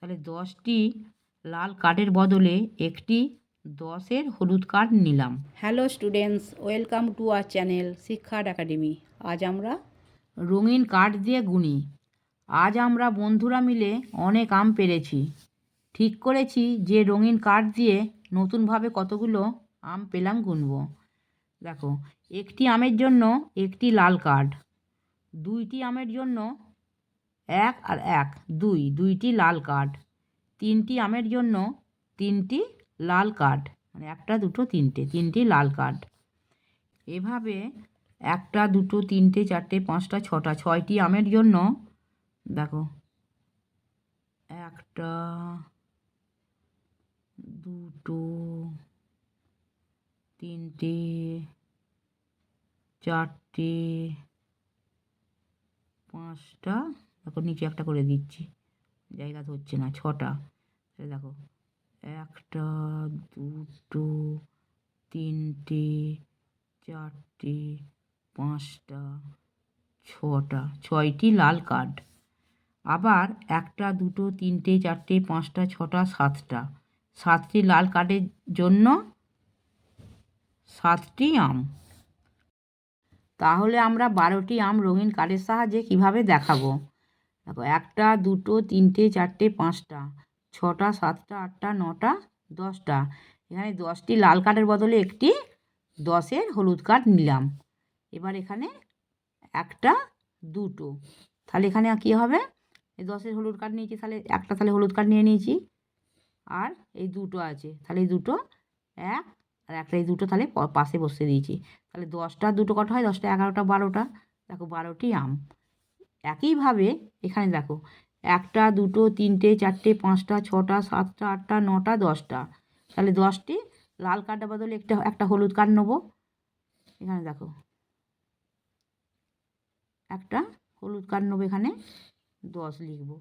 তাহলে 10টি লাল কার্ডের বদলে একটি 10-এর হলুদ কার্ড নিলাম। Hello students, welcome to our channel শিক্ষা একাডেমি। আজ আমরা রঙিন কার্ড দিয়ে গুনি। আজ আমরা বন্ধুরা মিলে অনেক আম পেড়েছি। ঠিক করেছি যে রঙিন কার্ড দিয়ে নতুনভাবে কতগুলো আম পেলাম গুনব। দেখো, একটি আমের জন্য একটি লাল কার্ড, 2টি আমের জন্য 1 আর 1 দুইটি লাল কার্ড, 3টি আমের জন্য 3টি লাল কার্ড, মানে 1টা 2টো 3টে লাল কার্ড। এভাবে 1টা 2টো 3টে 4টে 5টা 6টা 6টি আমের জন্য দেখো 1টা 2টো 3টে 4টে 5টা, দেখো নিচে একটা করে দিচ্ছি, জায়গা তো হচ্ছে না, 6টা। দেখো 1টা 2টো 3টে 4টে 5টা 6টা 6টি লাল কার্ড। আবার 1টা 2টো 3টে 4টে 5টা 6টা 7টি লাল কার্ডের জন্য 7টি আম। তাহলে আমরা 12টি আম রঙিন কার্ডের সাহায্যে কিভাবে দেখাবো? দেখো, 1টা 2টো 3টে 4টে 5টা 6টা 7টা 8টা 9টা 10টা। এখানে 10টি লাল কার্ডের বদলে একটি 10-এর হলুদ কার্ড নিলাম। এবার এখানে 1টা 2টো, তাহলে এখানে কী হবে? এই 10-এর হলুদ কার্ড নিয়েছি, তাহলে 1টা তাহলে হলুদ কার্ড নিয়ে নিয়েছি, আর এই 2টো আছে, তাহলে এই 2টো 1 আর 1টা, এই 2টো তাহলে পাশে বসিয়ে দিয়েছি। তাহলে 10টা 2টো কত হয়? 10টা 11টা 12টা। দেখো 12টি আম। একইভাবে এখানে দেখো, 1টা 2টো 3টে 4টে 5টা 6টা 7টা 8টা 9টা 10টা। তাহলে 10টি লাল কার্ডের বদলে একটা হলুদ কার্ড নেবো। এখানে দেখো একটা হলুদ কার্ড নেবো, এখানে 10 লিখবো।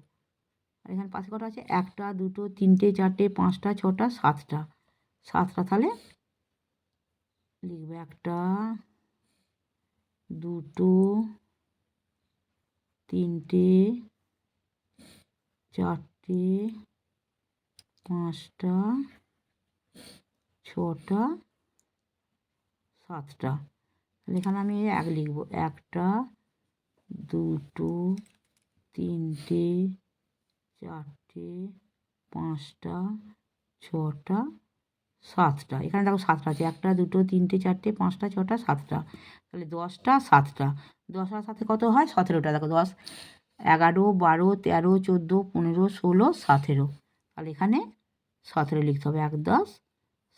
আর এখানে পাশে কটা আছে? 1টা 2টো 3টে 4টে 5টা 6টা 7টা, তাহলে লিখবে 1টা 2টো 3টে 4টে 5টা 6টা 7টা। তাহলে এখানে আমি 1 লিখবো। 1টা 2টো 3টে 4টে 5টা 6টা 7টা। এখানে দেখো 7টা আছে, 1টা 2টো 3টে 4টে 5টা 6টা 7টা। তাহলে 10টা 7টা, 10 আর 7 কত হয়? 17টা। দেখো 10 11 12 13 14 15 16 17। তাহলে এখানে 17 লিখতে হবে। 1 10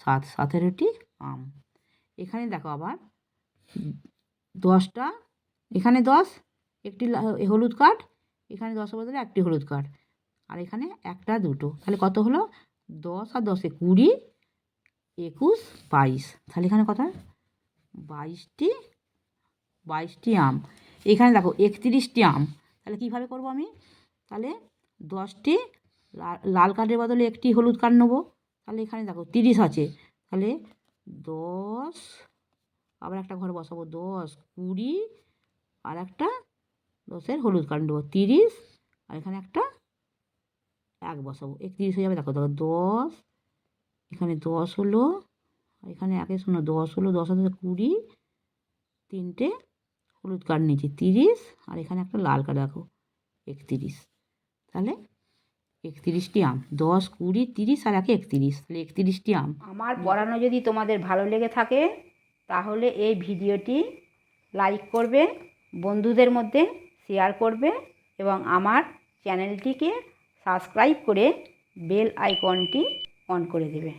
7, 17টি আম। এখানে দেখো আবার 10টা, এখানে 10 একটি হলুদ কার্ড, এখানে 10-এর বদলে একটি হলুদ কার্ড, আর এখানে 1টা 2টো। তাহলে কত হলো? 10 আর 10-এ 20, 21 22। তাহলে এখানে কত হয়? 22টি আম। এখানে দেখো 31টি আম। তাহলে কীভাবে করব আমি? তাহলে 10টি লাল কার্ডের বদলে একটি হলুদ কার্ড নেবো। তাহলে এখানে দেখো 30 আছে, তাহলে 10, আবার একটা ঘরে বসাবো, 10 20 আর একটা 10-এর হলুদ কার্ড নেবো, 30, আর এখানে একটা 1 বসাবো, 31 হয়ে যাবে। দেখো 10, এখানে 10 হলো, এখানে 1-এর শূন্য 10 হলো, 10 আর 20, 3টে হলুদ কার্ড নিয়েছি, 30, আর এখানে একটা লাল কার্ড দেখো 31। তাহলে 31টি আম। 10 20 30 আর 1 31, তাহলে 31টি আম। আমার পড়ানো যদি তোমাদের ভালো লেগে থাকে তাহলে এই ভিডিওটি লাইক করবে, বন্ধুদের মধ্যে শেয়ার করবে এবং আমার চ্যানেলটিকে সাবস্ক্রাইব করে বেল আইকনটি অন করে দেবে।